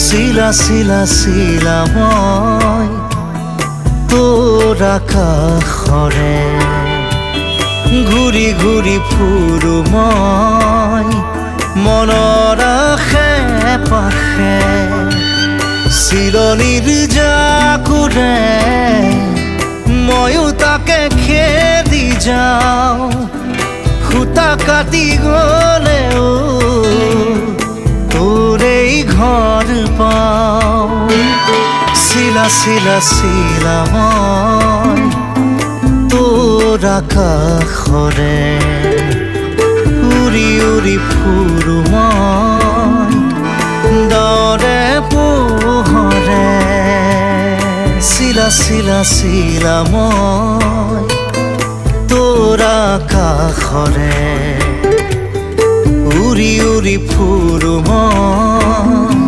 শিলা শিলা শিলা মই তোৰ আকাশৰে ঘূৰি ঘূৰি ফুৰো মই মনৰ আশে পাশে চিলনীৰ জাকুৰে ময়ো তাকে খেদি যাওঁ সূতা কাটি গলেও তোৰেই ঘৰ পাওঁ শিলা শিলা শিলা মই তোৰ আকাশৰে উৰি উৰি ফুৰো মই দৰে পোহৰে শিলা শিলা শিলা মই তোৰ আকাশৰে উৰি উৰি ফুৰো মই